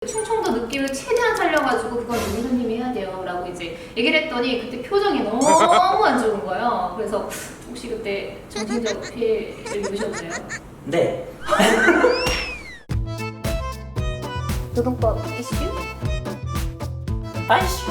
충청도 느낌을 최대한 살려가지고 그건 노무사님이 해야 돼요 라고 이제 얘기를 했더니 그때 표정이 너무 안 좋은 거예요. 그래서 혹시 그때 정신적 피해를 입으셨나요? 네. 노동법 이슈? 아이씨.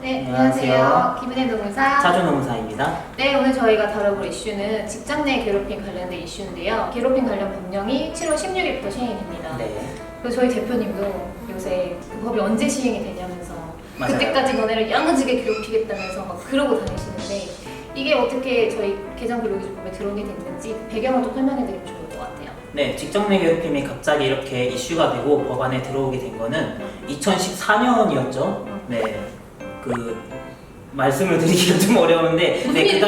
네, 안녕하세요. 안녕하세요. 김은혜 노무사. 차주노무사입니다. 네, 오늘 저희가 다뤄볼 이슈는 직장 내 괴롭힘 관련된 이슈인데요. 괴롭힘 관련 법령이 7월 16일부터 시행됩니다. 네. 그리고 저희 대표님도 요새 그 법이 언제 시행이 되냐면서 맞아요. 그때까지 너네를 야무지게 괴롭히겠다면서 막 그러고 다니시는데 이게 어떻게 저희 개정근로기준법에 들어오게 됐는지 배경을 좀 설명해드리면 좋을 것 같아요. 네, 직장 내 괴롭힘이 갑자기 이렇게 이슈가 되고 법안에 들어오게 된 거는 2014년이었죠. 네. 말씀을 드리기가 좀 어려운데, 무슨 일이죠?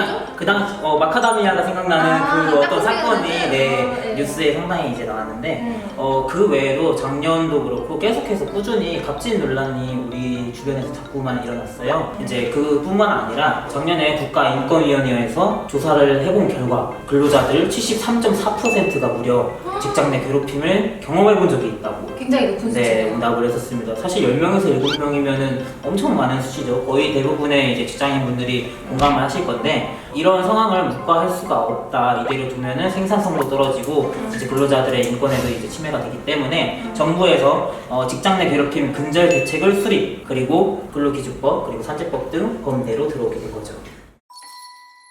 마카다미아가 생각나는 그 어떤 사건이 네. 뉴스에 상당히 이제 나왔는데, 그 외에도 작년도 그렇고 계속해서 꾸준히 갑질 논란이 우리 주변에서 자꾸만 일어났어요. 이제 그뿐만 아니라 작년에 국가인권위원회에서 조사를 해본 결과 근로자들 73.4%가 무려 직장 내 괴롭힘을 경험해 본 적이 있다고. 굉장히 높은 네, 수준이에요. 응답을 했었습니다. 사실 10명에서 7명이면은 엄청 많은 수치죠. 거의 대부분의 이제 직장인분들이 공감을 하실 건데, 이런 상황을 묵과할 수가 없다. 이대로 두면은 생산성도 떨어지고 이제 근로자들의 인권에도 이제 침해가 되기 때문에 정부에서 직장 내 괴롭힘 근절 대책을 수립, 그리고 근로기준법, 그리고 산재법 등 법내로 들어오게 된 거죠.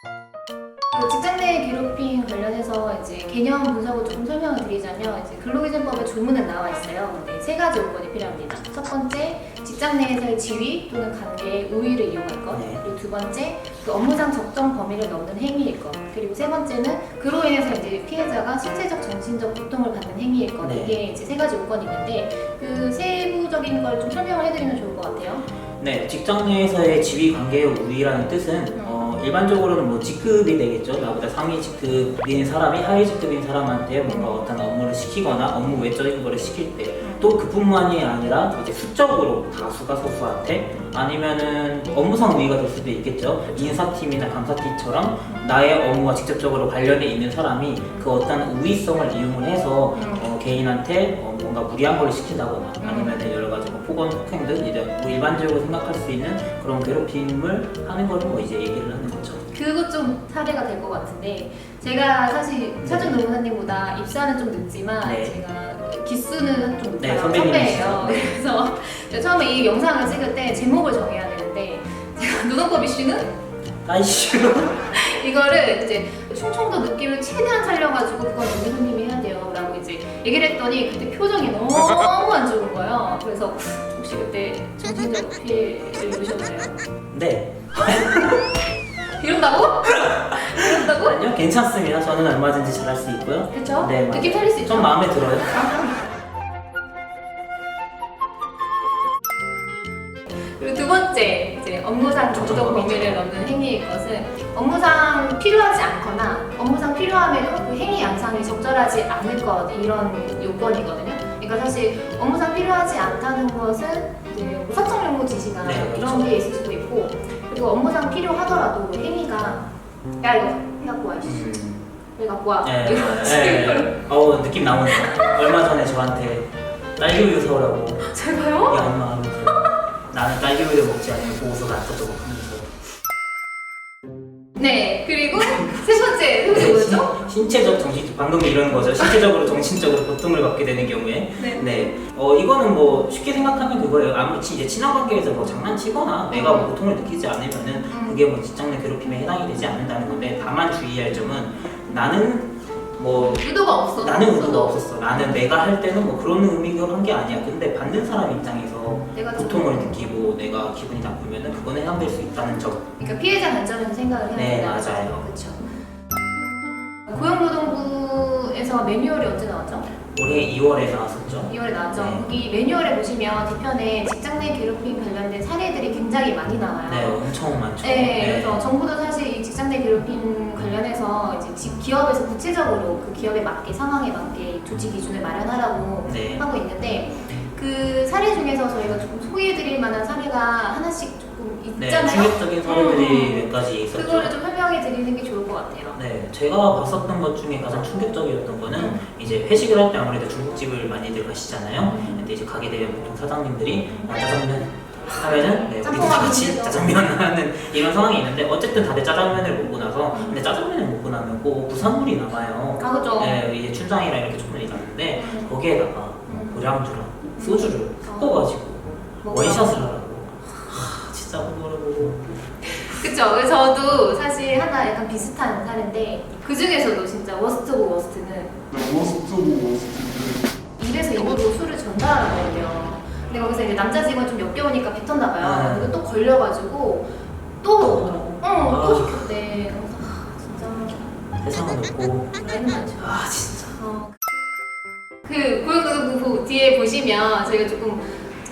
그 직장 내 괴롭힘 관련해서 이제 개념 분석을 조금 설명을 드리자면 이제 근로기준법에 조문은 나와 있어요. 근데 세 가지 요건이 필요합니다. 첫 번째, 직장 내에서의 지위 또는 관계의 우위를 이용할 것. 네. 그리고 두 번째, 그 업무상 적정 범위를 넘는 행위일 것. 그리고 세 번째는 그로 인해서 이제 피해자가 신체적, 정신적 고통을 받는 행위일 것. 네. 이게 이제 세 가지 요건이 있는데 그 세부적인 걸 좀 설명을 해드리면 좋을 것 같아요. 네, 직장 내에서의 지위 관계의 우위라는 뜻은 일반적으로는 뭐 직급이 되겠죠. 나보다 상위 직급인 사람이 하위 직급인 사람한테 뭔가 어떤 업무를 시키거나 업무 외적인 거를 시킬 때, 또 그뿐만이 아니라 이제 수적으로 다수가 소수한테, 아니면은 업무상 우위가 될 수도 있겠죠. 인사팀이나 감사팀처럼 나의 업무와 직접적으로 관련이 있는 사람이 그 어떤 우위성을 이용을 해서 개인한테 뭔가 무리한 걸 시킨다거나, 아니면 여러 가지 뭐 폭언, 폭행 등 이제 뭐 일반적으로 생각할 수 있는 그런 괴롭힘을 하는 거를 뭐 이제 얘기를 하는 거죠. 그거 좀 사례가 될 것 같은데, 제가 사실 차준 노무사님보다 입사는 좀 늦지만 네. 제가 기수는 좀 네, 높아요. 선배님이시죠. 선배예요. 그래서 제가 처음에 이 영상을 찍을 때 제목을 정해야 되는데, 제가 노동법 이슈는 아이씨. 이거를 이제 충청도 느낌을 최대한 살려가지고 그건 노무사님이 해야 돼요 라고 이제 얘기를 했더니 그때 표정이 너무 안 좋은 거예요. 그래서 혹시 그때 정신적 피해를 입으셨나요? 네. 이런다고? 이런다고? 아니요, 괜찮습니다. 저는 얼마든지 잘할 수 있고요. 그쵸? 네, 느낌 맞아요. 살릴 수 있죠? 좀 마음에 들어요. 그리고 두 번째, 이제 업무상 적정 범위를 넘는 행위일 것은 업무상 필요하지 않거나 업무상 필요함에도 그 행위 양상이 적절하지 않을 것, 이런 요건이거든요. 그러니까 사실 업무상 필요하지 않다는 것은 이제 뭐 사적 용무 지시나 네, 이런 그렇죠. 게 있을 수도 있고, 그리고 업무상 필요하더라도 그 행위가 야 이거 해 갖고 와 이씨 왜 갖고 와 네, 이런 식으로. 느낌 나오네요. 얼마 전에 저한테 딸기우유 사오라고. 제가요? 야, 엄마 하면서 나는 딸기우유 먹지 않으면 보고서가 안 써져 하면서. 네, 그리고 세 번째 뭐였죠? 신체적, 정신적, 방금 이런 거죠. 신체적으로, 정신적으로 고통을 받게 되는 경우에. 네. 이거는 뭐 쉽게 생각하면 그거예요. 아무리 이제 친한 관계에서 뭐 장난치거나 내가 뭐 고통을 느끼지 않으면은 그게 뭐 직장 내 괴롭힘에 해당이 되지 않는다는 건데, 다만 주의할 점은 나는 의도가 없어. 나는 의도가 없었어. 나는 내가 할 때는 뭐 그런 의미로 한 게 아니야. 근데 받는 사람 입장에서 내가 고통을 느끼고 내가 기분이 나쁘면은 그거는 해당될 수 있다는 점. 그러니까 피해자 관점에서 생각을 해야 네, 된다는 맞아요. 거죠. 그렇죠. 고용노동부에서 매뉴얼이 언제 나왔죠? 올해 2월에 나왔었죠. 2월에 나왔죠. 네. 거기 매뉴얼에 보시면 뒤편에 직장 내 괴롭힘 관련된 사례들이 굉장히 많이 나와요. 네, 엄청 많죠. 네, 그래서 정부도 사실 이 직장 내 괴롭힘 관련해서 이제 기업에서 구체적으로 그 기업에 맞게, 상황에 맞게 조치 기준을 마련하라고 네. 하고 있는데, 그 사례 중에서 저희가 조금 소개해드릴 만한 사례가 하나씩 조금 네, 있잖아요. 충격적인 사례들이 몇 가지 있었죠. 그거를 좀 설명해 드리는 게 좋을 것 같아요. 네, 제가 봤었던 것 중에 가장 충격적이었던 거는 이제 회식을 할 때 아무래도 중국집을 많이들 가시잖아요. 근데 이제 가게 되면 보통 사장님들이 짜장면 하면은 네, 우리도 다 같이 짜장면 하는 이런 상황이 있는데 어쨌든 다들 짜장면을 먹고 나서 근데 짜장면을 먹고 나면 꼭 부산물이 남아요. 아, 그죠. 네, 이제 춘장이랑 이렇게 조금이 남는데 거기에다가 고량주랑 소주를 섞어가지고 원샷을 하라고. 진짜 그거를 보고 그쵸. 그래서 저도 사실 하나 약간 비슷한 사례인데 그 중에서도 진짜 워스트 오브 워스트는 입에서 입으로 술을 전달하라고 했대요. 근데 거기서 이제 남자 직원 좀 역겨우니까 뱉었나 봐요. 그리고 또 걸려가지고 또 오더라고. 또 시켰대. 그래서 진짜 세상은 없고 라인은 많죠. 진짜 그 뒤에 보시면 저희가 조금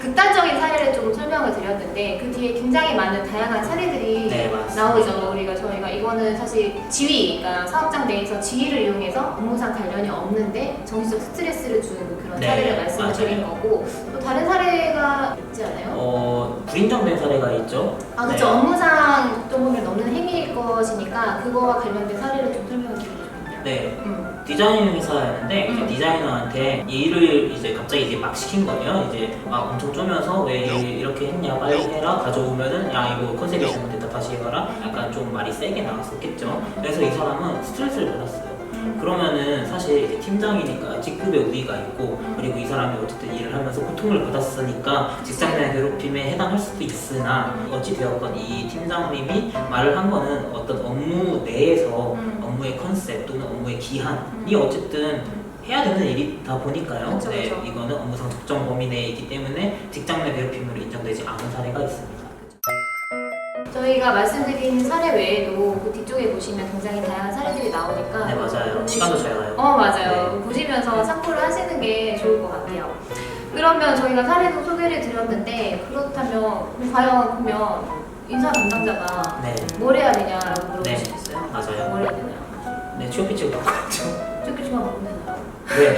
극단적인 사례를 좀 설명을 드렸는데 그 뒤에 굉장히 많은 다양한 사례들이 네, 맞습니다. 나오죠. 저희가 이거는 사실 지위, 그러니까 사업장 내에서 지위를 이용해서 업무상 관련이 없는데 정신적 스트레스를 주는 그런 네, 사례를 말씀을 드린 맞아요. 거고 또 다른 사례가 있지 않아요? 불인정된 사례가 있죠. 아 그렇죠. 업무상 적정범위를 넘는 행위일 것이니까 그거와 관련된 사례를 좀 설명을 드리고 싶은데요. 네. 디자인 회사였는데 이제 디자이너한테 이 일을 이제 갑자기 이제 막 시킨 거예요. 이제 막 엄청 쪼면서 왜 이렇게 했냐 빨리 해라 가져오면은 야 이거 컨셉이 잘못됐다 다시 해봐라 약간 좀 말이 세게 나왔었겠죠. 그래서 이 사람은 스트레스를 받았어요. 그러면은 사실 이제 팀장이니까 직급의 우위가 있고 그리고 이 사람이 어쨌든 일을 하면서 고통을 받았으니까 직장 내 괴롭힘에 해당할 수도 있으나 어찌되었건 이 팀장님이 말을 한 거는 어떤 업무 내에서 업무의 컨셉 또는 업무의 기한이 어쨌든 해야 되는 일이다 보니까요. 그쵸, 네, 그쵸. 이거는 업무상 적정 범위 내에 있기 때문에 직장 내 괴롭힘으로 인정되지 않은 사례가 있습니다. 저희가 말씀드린 사례 외에도 그 뒤쪽에 보시면 굉장히 다양한 사례들이 나오니까 네 맞아요. 시간도 잘 가요. 맞아요. 보시면서 참고를 하시는 게 좋을 것 같아요. 그러면 저희가 사례도 소개를 드렸는데 그렇다면 과연 그러면 인사 담당자가 네, 뭘 해야 되냐라고 물어볼 네. 수 있어요. 맞아요. 뭘 해야 되나요? 네, 취업비치를 바꿨죠. 쫓기지만 바꾸면 되나요? 네.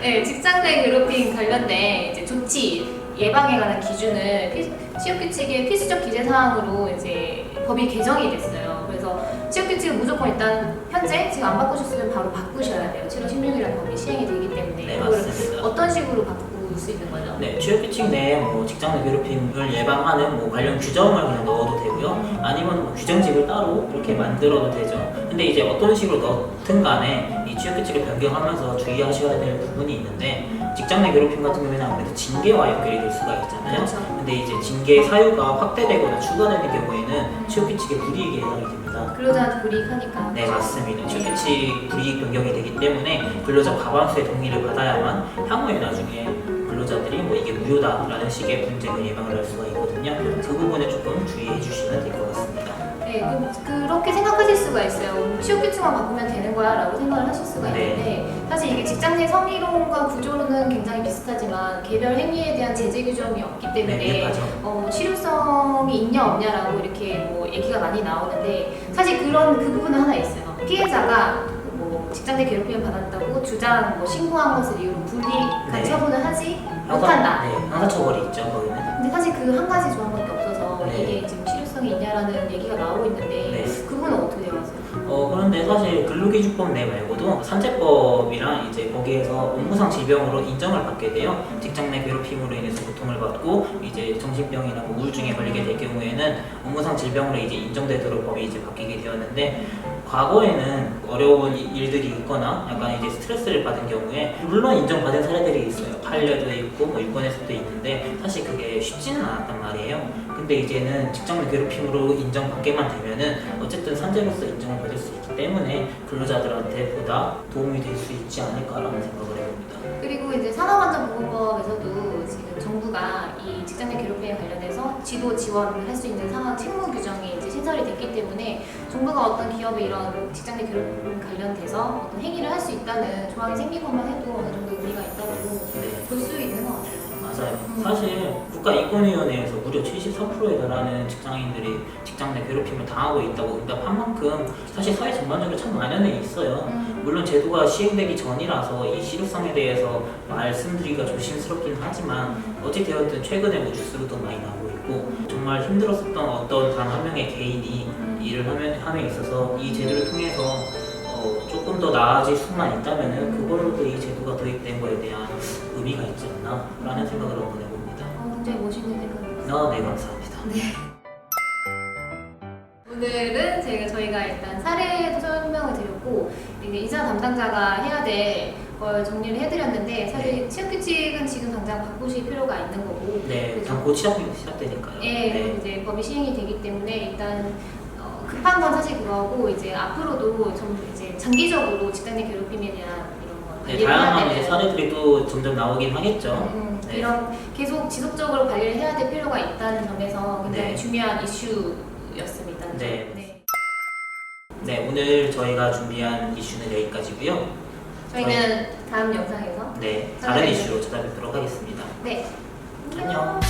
네, 직장 내 괴롭힘 관련된 이제 조치 예방에 관한 기준을 취업규칙의 필수적 기재 사항으로 이제 법이 개정이 됐어요. 그래서 취업규칙은 무조건 일단 현재 지금 안 바꾸셨으면 바로 바꾸셔야 돼요. 7월 16일이라는 법이 시행이 되기 때문에 네, 그거를 맞습니다. 어떤 식으로 바꿀 수 있는 거죠? 네, 취업규칙 내에 뭐 직장 내 괴롭힘을 예방하는 뭐 관련 규정을 그냥 넣어도 되고요. 아니면 뭐 규정집을 따로 이렇게 만들어도 되죠. 근데 이제 어떤 식으로 넣든 간에 이 취업규칙을 변경하면서 주의하셔야 될 부분이 있는데 직장 내 괴롭힘 같은 경우에는 아무래도 징계와 연결이 될 수가 있잖아요. 그렇죠. 근데 이제 징계 사유가 확대되거나 추가되는 경우에는 취업규칙의 불이익에 해당이 됩니다. 근로자한테 불이익하니까. 네 맞습니다. 취업규칙 불이익 변경이 되기 때문에 근로자 과반수의 동의를 받아야만 향후에 나중에 근로자들이 뭐 이게 무효다라는 식의 분쟁을 예방을 할 수가 있거든요. 그 부분에 조금 주의해 주시면 될 것 같습니다. 네, 그렇게 생각하실 수가 있어요. 취업규칙만 바꾸면 되는 거야 라고 생각을 하실 수가 네. 있는데 사실 이게 직장 내 성희롱과 구조로는 굉장히 비슷하지만 개별 행위에 대한 제재 규정이 없기 때문에 네, 맞아요. 실효성이 있냐 없냐라고 이렇게 뭐 얘기가 많이 나오는데 사실 그 부분은 하나 있어요. 피해자가 뭐 직장 내 괴롭힘을 받았다고 주장 뭐 신고한 것을 이유로 불이익한 네. 처분을 하지 못한다. 네, 형사처벌이 있죠 거기는. 근데 사실 그 한 가지 조항밖에 없어서 네. 이게 지금 실효성이 있냐라는 얘기가 나오고 있는데 네. 그분은 어떻게 생각하세요? 그런데 사실 근로기준법 내 말고도 산재법이랑 이제 거기에서 업무상 질병으로 인정을 받게 돼요. 직장 내 괴롭힘으로 인해서 고통을 받고 이제 정신병이나 뭐 우울증에 걸리게 될 경우에는 업무상 질병으로 이제 인정되도록 법이 이제 바뀌게 되었는데 과거에는 어려운 일들이 있거나 약간 이제 스트레스를 받은 경우에 물론 인정받은 사례들이 있어요. 판례도 있고 뭐 유권에서도 있는데 사실 그게 쉽지는 않았단 말이에요. 근데 이제는 직장 내 괴롭힘으로 인정받게만 되면은 어쨌든 산재로서 인정을 받을 수 있기 때문에 근로자들한테 보다 도움이 될 수 있지 않을까라는 생각을 해봅니다. 그리고 이제 산업안전보건법에서도 지금 정부가 이 직장 내 괴롭힘에 관련해서 지도 지원을 할 수 있는 상황 책무 규정이 이제 신설이 됐기 때문에 정부가 어떤 기업에 이런 직장 내 괴롭힘 관련돼서 어떤 행위를 할 수 있다는 조항이 생기고만 해도 어느 정도 의미가 있다고 네. 볼 수 있는 것 같아요. 맞아요. 사실 국가인권위원회에서 무려 74%에 달하는 직장인들이 직장 내 괴롭힘을 당하고 있다고 응답한 만큼 사실 사회 전반적으로 참 만연해 있어요. 물론 제도가 시행되기 전이라서 이 실효성에 대해서 말씀드리기가 조심스럽긴 하지만 어찌되었든 최근에 뭐 뉴스로도 많이 나오고 있고 있고 정말 힘들었었던 어떤 단 한 명의 개인이 일을 함에 있어서 이 제도를 통해서 조금 더 나아질 수만 있다면은 그걸로도 이 제도가 도입된 거에 대한 의미가 있지 않나라는 생각을 한번 해봅니다. 굉장히 멋있는 생각이었어요. 네, 감사합니다. 오늘은 저희가 일단 사례도 설명을 드렸고 이제 이사 담당자가 해야 될 걸 정리를 해드렸는데 사실 취업 규칙은 지금 당장 바꾸실 필요가 있는 거고 네, 그래서 곧 시작되니까요. 그리고 이제 법이 시행이 되기 때문에 일단 급한 건 사실 그거고 이제 앞으로도 좀 이제 장기적으로 집단 내 괴롭힘에 대한 이런 거 네, 관리를 해야 다양한 되는 이제 사례들이 또 점점 나오긴 하겠죠. 네. 이런 계속 지속적으로 관리를 해야 될 필요가 있다는 점에서 굉장히 네. 중요한 이슈였습니다. 네. 네, 오늘 저희가 준비한 이슈는 여기까지고요. 저희는 다음 영상에서 다른 이슈로 찾아뵙도록 하겠습니다. 네. 안녕.